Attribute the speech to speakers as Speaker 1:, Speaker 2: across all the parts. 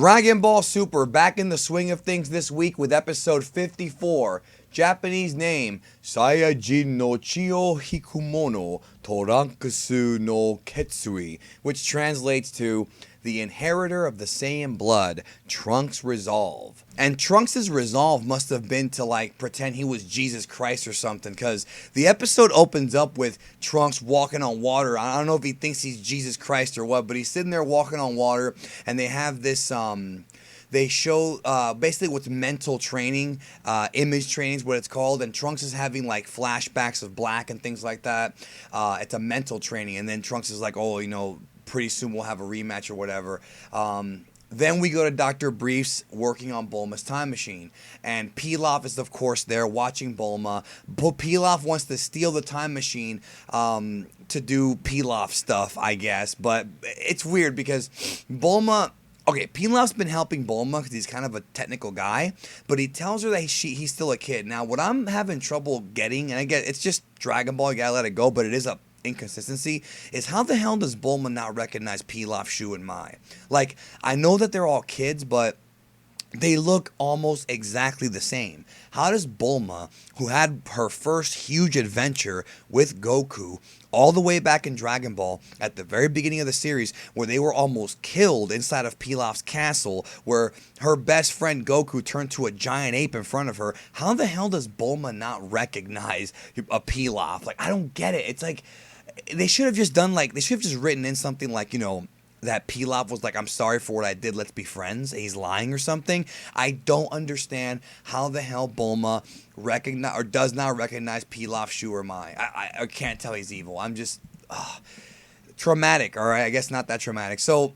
Speaker 1: Dragon Ball Super back in the swing of things this week with episode 54. Japanese name, Saiyajin no Chio Hikumono Torankusu no Ketsui, which translates to the Inheritor of the Saiyan blood, Trunks' resolve. And Trunks' resolve must have been to like pretend he was Jesus Christ or something, because the episode opens up with Trunks walking on water. I don't know if he thinks he's Jesus Christ or what, but he's sitting there walking on water, and they have this they show basically what's mental training, image training is what it's called, and Trunks is having like flashbacks of Black and things like that. It's a mental training, and then Trunks is like, oh, you know, pretty soon we'll have a rematch or whatever. Then we go to Dr. Briefs working on Bulma's time machine. And Pilaf is, of course, there watching Bulma. Pilaf wants to steal the time machine to do Pilaf stuff, I guess. But it's weird because Bulma... Okay, Pilaf's been helping Bulma because he's kind of a technical guy, but he tells her that he's still a kid. Now, what I'm having trouble getting, and I get it's just Dragon Ball, you gotta let it go, but it is a inconsistency, is how the hell does Bulma not recognize Pilaf, Shu, and Mai? Like, I know that they're all kids, but they look almost exactly the same. How does Bulma, who had her first huge adventure with Goku all the way back in Dragon Ball at the very beginning of the series, where they were almost killed inside of Pilaf's castle, where her best friend Goku turned to a giant ape in front of her, how the hell does Bulma not recognize a Pilaf? Like, I don't get it. It's like they should have just done like, they should have just written in something like, you know, that Pilaf was like, I'm sorry for what I did, let's be friends. He's lying or something. I don't understand how the hell Bulma recognize or does not recognize Pilaf, Shu, or Mai. I can't tell he's evil. I'm just traumatic. All right, I guess not that traumatic. So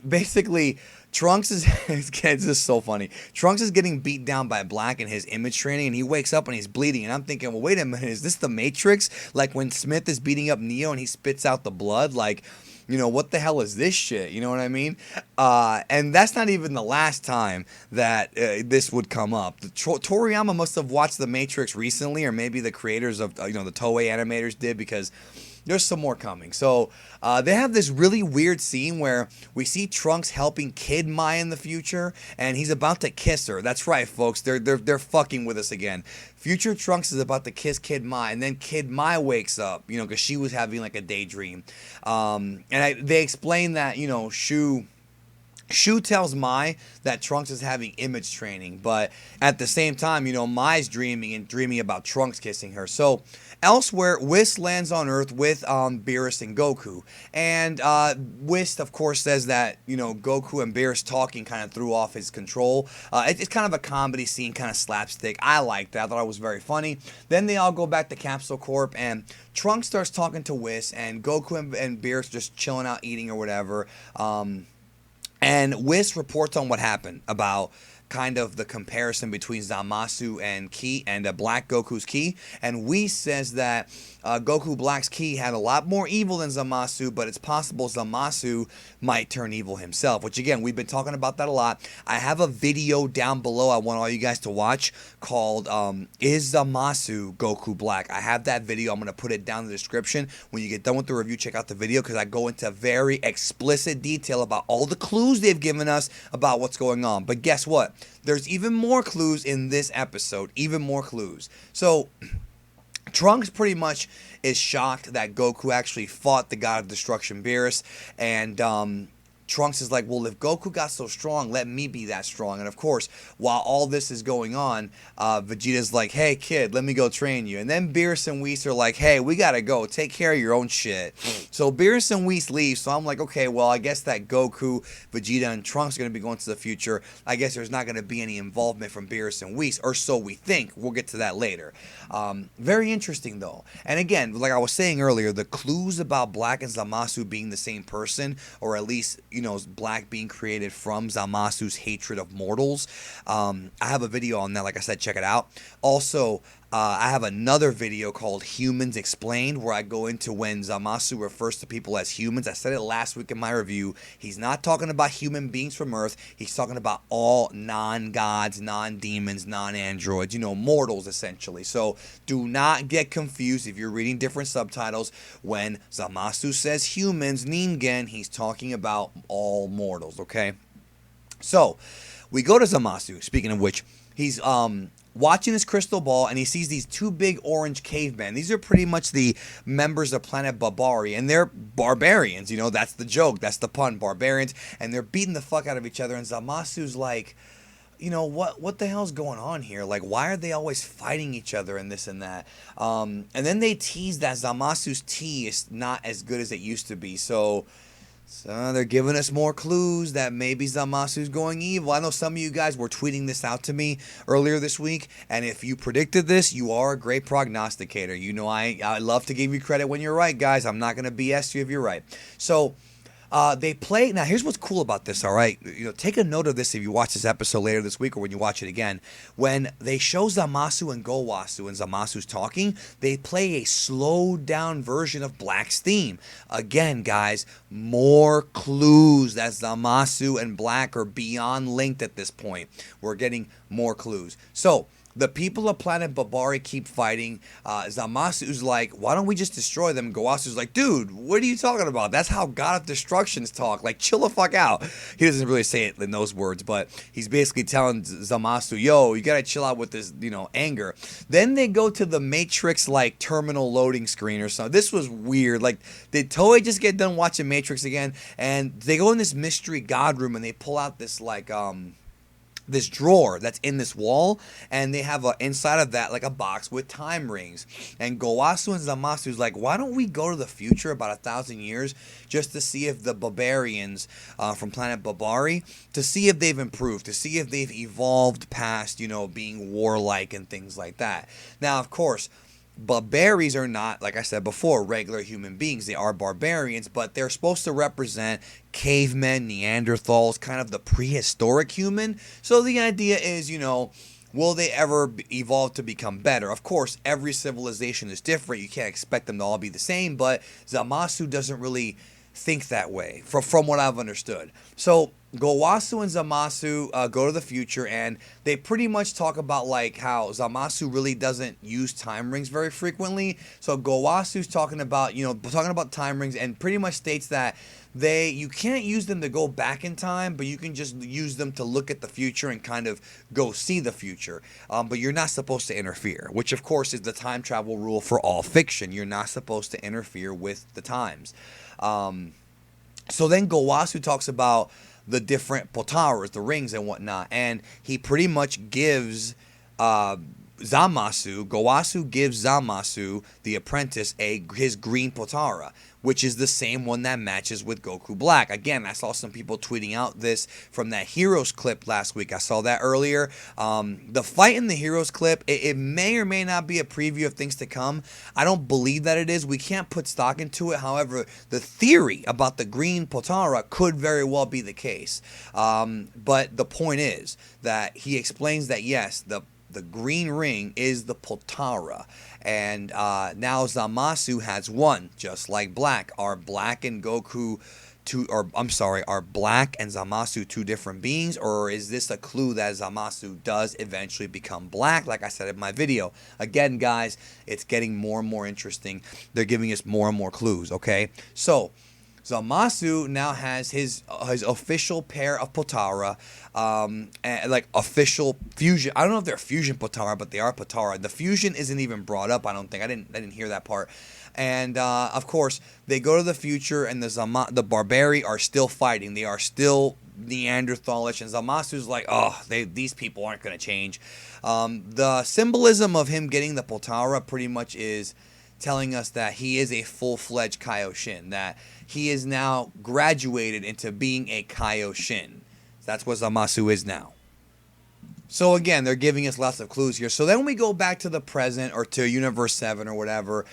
Speaker 1: basically, Trunks is it's just so funny. Trunks is getting beat down by Black in his image training, and he wakes up and he's bleeding. And I'm thinking, well, wait a minute, is this the Matrix? Like when Smith is beating up Neo and he spits out the blood, like, you know, what the hell is this shit? You know what I mean? And that's not even the last time that this would come up. Toriyama must have watched The Matrix recently, or maybe the creators of, the Toei animators did, because there's some more coming. So they have this really weird scene where we see Trunks helping Kid Mai in the future, and he's about to kiss her. That's right, folks. They're fucking with us again. Future Trunks is about to kiss Kid Mai, and then Kid Mai wakes up, because she was having like a daydream. They explain that, Shu tells Mai that Trunks is having image training, but at the same time, Mai's dreaming about Trunks kissing her. So elsewhere, Whis lands on Earth with Beerus and Goku. And Whis, of course, says that, Goku and Beerus talking kind of threw off his control. It's kind of a comedy scene, kind of slapstick. I liked it. I thought it was very funny. Then they all go back to Capsule Corp, and Trunks starts talking to Whis, and Goku and Beerus just chilling out, eating or whatever. And Whis reports on what happened about kind of the comparison between Zamasu and Ki and Black Goku's Ki. And Whis says that Goku Black's Ki had a lot more evil than Zamasu, but it's possible Zamasu might turn evil himself, which again, we've been talking about that a lot. I have a video down below I want all you guys to watch called Is Zamasu Goku Black? I have that video. I'm going to put it down in the description. When you get done with the review, check out the video, because I go into very explicit detail about all the clues they've given us about what's going on. But guess what? There's even more clues in this episode, even more clues. So Trunks pretty much is shocked that Goku actually fought the God of Destruction, Beerus, and Trunks is like, well, if Goku got so strong, let me be that strong. And of course, while all this is going on, Vegeta's like, hey, kid, let me go train you. And then Beerus and Whis are like, hey, we gotta go. Take care of your own shit. So Beerus and Whis leave. So I'm like, okay, well, I guess that Goku, Vegeta, and Trunks are going to be going to the future. I guess there's not going to be any involvement from Beerus and Whis, or so we think. We'll get to that later. Very interesting, though. And again, like I was saying earlier, the clues about Black and Zamasu being the same person, or at least, Black being created from Zamasu's hatred of mortals. I have a video on that. Like I said, check it out. Also, I have another video called Humans Explained, where I go into when Zamasu refers to people as humans. I said it last week in my review. He's not talking about human beings from Earth. He's talking about all non-gods, non-demons, non-androids, mortals essentially. So do not get confused if you're reading different subtitles. When Zamasu says humans, Ningen, he's talking about all mortals, okay? So we go to Zamasu, speaking of which, he's watching his crystal ball, and he sees these two big orange cavemen. These are pretty much the members of planet Babari, and they're barbarians. You know, that's the joke, that's the pun, barbarians, and they're beating the fuck out of each other, and Zamasu's like, you know, what the hell's going on here? Like, why are they always fighting each other and this and that? And then they tease that Zamasu's tea is not as good as it used to be, so they're giving us more clues that maybe Zamasu's going evil. I know some of you guys were tweeting this out to me earlier this week, and if you predicted this, you are a great prognosticator. You know, I love to give you credit when you're right, guys. I'm not going to BS you if you're right. So they play. Now, here's what's cool about this, all right? You know, take a note of this if you watch this episode later this week or when you watch it again. When they show Zamasu and Gowasu and Zamasu's talking, they play a slowed down version of Black's theme. Again, guys, more clues that Zamasu and Black are beyond linked at this point. We're getting more clues. So the people of planet Babari keep fighting. Zamasu's like, why don't we just destroy them? Gowasu's like, dude, what are you talking about? That's how God of Destructions talk. Like, chill the fuck out. He doesn't really say it in those words, but he's basically telling Zamasu, yo, you gotta chill out with this, you know, anger. Then they go to the Matrix, like, terminal loading screen or something. This was weird. Like, did Toei just get done watching Matrix again? And they go in this mystery God room and they pull out this, like, this drawer that's in this wall, and they have inside of that like a box with time rings. And Gowasu and Zamasu's like, why don't we go to the future about 1,000 years just to see if the barbarians from planet Babari, to see if they've improved, to see if they've evolved past, you know, being warlike and things like that. Now, of course, Barbaries are not, like I said before, regular human beings. They are barbarians, but they're supposed to represent cavemen, Neanderthals, kind of the prehistoric human. So the idea is, you know, will they ever evolve to become better? Of course, every civilization is different. You can't expect them to all be the same, but Zamasu doesn't really think that way, from what I've understood. So Gowasu and Zamasu go to the future, and they pretty much talk about like how Zamasu really doesn't use time rings very frequently. So Gowasu's talking about time rings, and pretty much states that you can't use them to go back in time, but you can just use them to look at the future and kind of go see the future. But you're not supposed to interfere, which of course is the time travel rule for all fiction. You're not supposed to interfere with the times. So then Gowasu talks about the different potaras, the rings and whatnot, and he pretty much gives Gowasu gives Zamasu, the apprentice, his green potara, which is the same one that matches with Goku Black. Again, I saw some people tweeting out this from that Heroes clip last week. I saw that earlier. The fight in the Heroes clip, it may or may not be a preview of things to come. I don't believe that it is. We can't put stock into it. However, the theory about the green potara could very well be the case. But the point is that he explains that, yes, the green ring is the potara, and now Zamasu has one, just like Black. Are Black and Goku are Black and Zamasu two different beings, or is this a clue that Zamasu does eventually become Black, like I said in my video? Again, guys, it's getting more and more interesting. They're giving us more and more clues, okay? So Zamasu now has his official pair of potara, and like official fusion. I don't know if they're fusion potara, but they are potara. The fusion isn't even brought up. I don't think. I didn't hear that part. And of course, they go to the future, and the Barbari are still fighting. They are still Neanderthalish, and Zamasu's like, oh, these people aren't going to change. The symbolism of him getting the potara pretty much is telling us that he is a full-fledged Kaioshin, that he is now graduated into being a Kaioshin. That's what Zamasu is now. So again, they're giving us lots of clues here. So then we go back to the present, or to Universe 7 or whatever,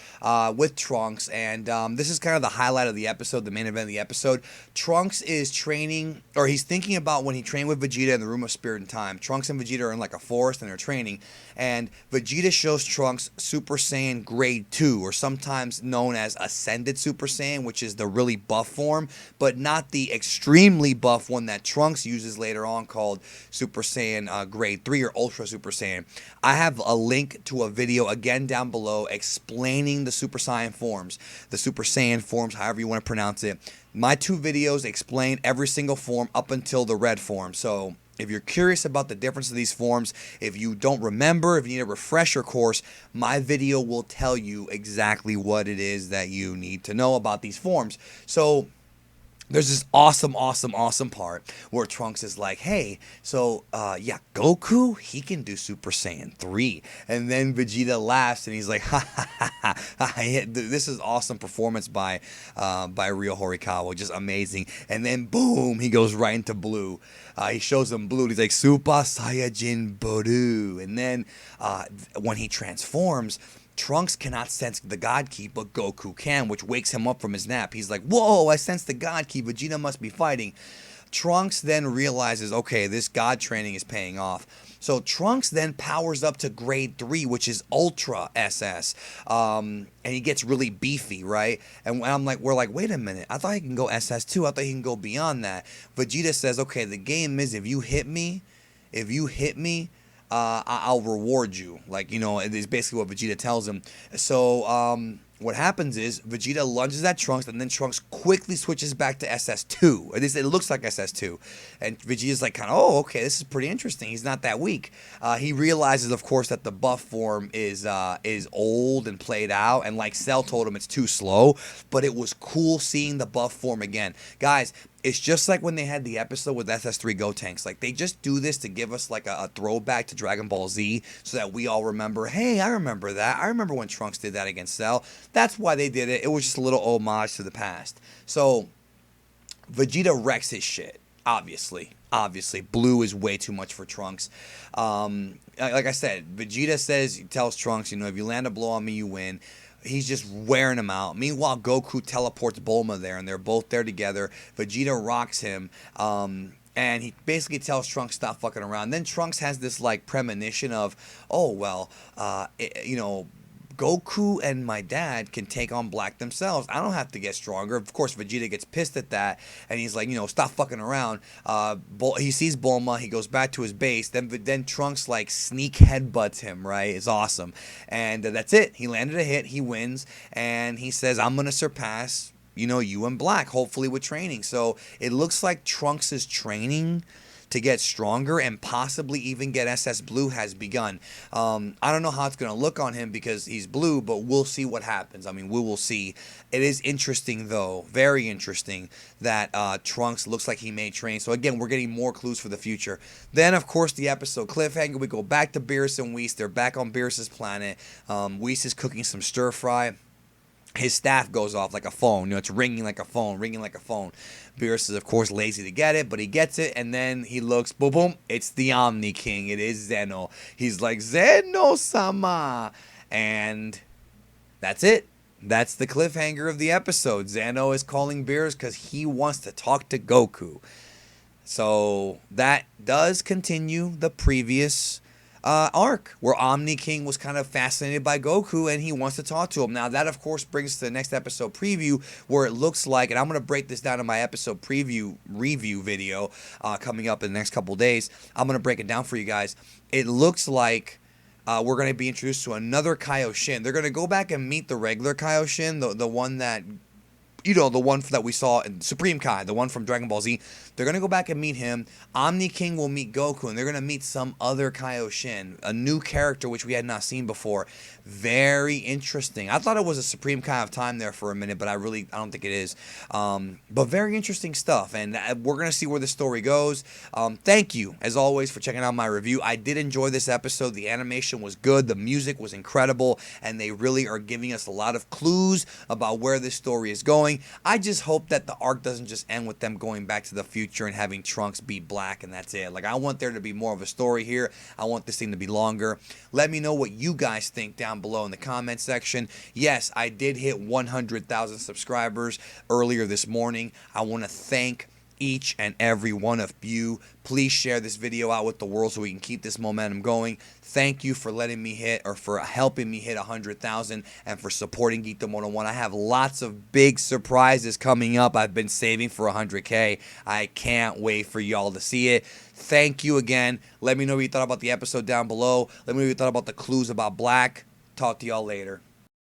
Speaker 1: with Trunks. And this is kind of the highlight of the episode, the main event of the episode. Trunks is training, or he's thinking about when he trained with Vegeta in the Room of Spirit and Time. Trunks and Vegeta are in like a forest and they're training. And Vegeta shows Trunks Super Saiyan Grade 2, or sometimes known as Ascended Super Saiyan, which is the really buff form, but not the extremely buff one that Trunks uses later on, called Super Saiyan Grade grade 3 or Ultra Super Saiyan. I have a link to a video again down below explaining the Super Saiyan forms, the Super Saiyan forms, however you want to pronounce it. My 2 videos explain every single form up until the red form. So if you're curious about the difference of these forms, if you don't remember, if you need a refresher course, my video will tell you exactly what it is that you need to know about these forms. So there's this awesome part where Trunks is like, hey, so, yeah, Goku, he can do Super Saiyan 3. And then Vegeta laughs and he's like, ha ha ha ha. This is awesome performance by Ryo Horikawa, just amazing. And then boom, he goes right into blue. He shows him blue and he's like, Super Saiyajin Blue. And then when he transforms, Trunks cannot sense the God Ki, but Goku can, which wakes him up from his nap. He's like, whoa, I sense the God Ki. Vegeta must be fighting. Trunks then realizes, okay, this God training is paying off. So Trunks then powers up to grade 3, which is Ultra SS. And he gets really beefy, right? And we're like, wait a minute. I thought he can go SS2. I thought he can go beyond that. Vegeta says, okay, the game is if you hit me, I'll reward you. Like, it's basically what Vegeta tells him. So, what happens is Vegeta lunges at Trunks, and then Trunks quickly switches back to SS2. It looks like SS2. And Vegeta's like, oh, okay, this is pretty interesting. He's not that weak. He realizes, of course, that the buff form is old and played out, and like Cell told him, it's too slow. But it was cool seeing the buff form again. Guys, it's just like when they had the episode with SS3 Gotenks. Like, they just do this to give us like a throwback to Dragon Ball Z so that we all remember, hey, I remember that. I remember when Trunks did that against Cell. That's why they did it. It was just a little homage to the past. So, Vegeta wrecks his shit, obviously. Obviously, blue is way too much for Trunks. Like I said, Vegeta tells Trunks, if you land a blow on me, you win. He's just wearing him out. Meanwhile, Goku teleports Bulma there, and they're both there together. Vegeta rocks him, and he basically tells Trunks, stop fucking around. Then Trunks has this, like, premonition of, oh, well, Goku and my dad can take on Black themselves. I don't have to get stronger. Of course, Vegeta gets pissed at that, and he's like, stop fucking around. He sees Bulma. He goes back to his base. Then Trunks, like, sneak headbutts him, right? It's awesome. And that's it. He landed a hit. He wins. And he says, I'm going to surpass, you and Black, hopefully with training. So it looks like Trunks' training to get stronger and possibly even get SS Blue has begun. I don't know how it's going to look on him because he's blue, but we'll see what happens. I mean, we will see. It is interesting, though, very interesting, that Trunks looks like he may train. So, again, we're getting more clues for the future. Then, of course, the episode cliffhanger. We go back to Beerus and Whis. They're back on Beerus' planet. Whis is cooking some stir-fry. His staff goes off like a phone. It's ringing like a phone. Beerus is, of course, lazy to get it, but he gets it, and then he looks, boom, boom, it's the Omni King. It is Zeno. He's like, Zeno-sama. And that's it. That's the cliffhanger of the episode. Zeno is calling Beerus because he wants to talk to Goku. So that does continue the previous arc where Omni King was kind of fascinated by Goku and he wants to talk to him. Now that of course brings us to the next episode preview where it looks like, and I'm going to break this down in my episode preview review video coming up in the next couple days. I'm going to break it down for you guys. It looks like we're going to be introduced to another Kaioshin. They're going to go back and meet the regular Kaioshin, the one that, the one that we saw in Supreme Kai, the one from Dragon Ball Z. They're going to go back and meet him. Omni King will meet Goku, and they're going to meet some other Kaioshin, a new character which we had not seen before. Very interesting. I thought it was a Supreme Kai of Time there for a minute, but I don't think it is. But very interesting stuff, and we're going to see where the story goes. Thank you, as always, for checking out my review. I did enjoy this episode. The animation was good. The music was incredible, and they really are giving us a lot of clues about where this story is going. I just hope that the arc doesn't just end with them going back to the future and having Trunks beat Black and that's it. Like, I want there to be more of a story here. I want this thing to be longer. Let me know what you guys think down below in the comment section. Yes, I did hit 100,000 subscribers earlier this morning. I want to thank each and every one of you. Please share this video out with the world so we can keep this momentum going. Thank you for letting me hit, or for helping me hit 100,000, and for supporting Geekdom 101. I have lots of big surprises coming up. I've been saving for 100K. I can't wait for y'all to see it. Thank you again. Let me know what you thought about the episode down below. Let me know what you thought about the clues about Black. Talk to y'all later.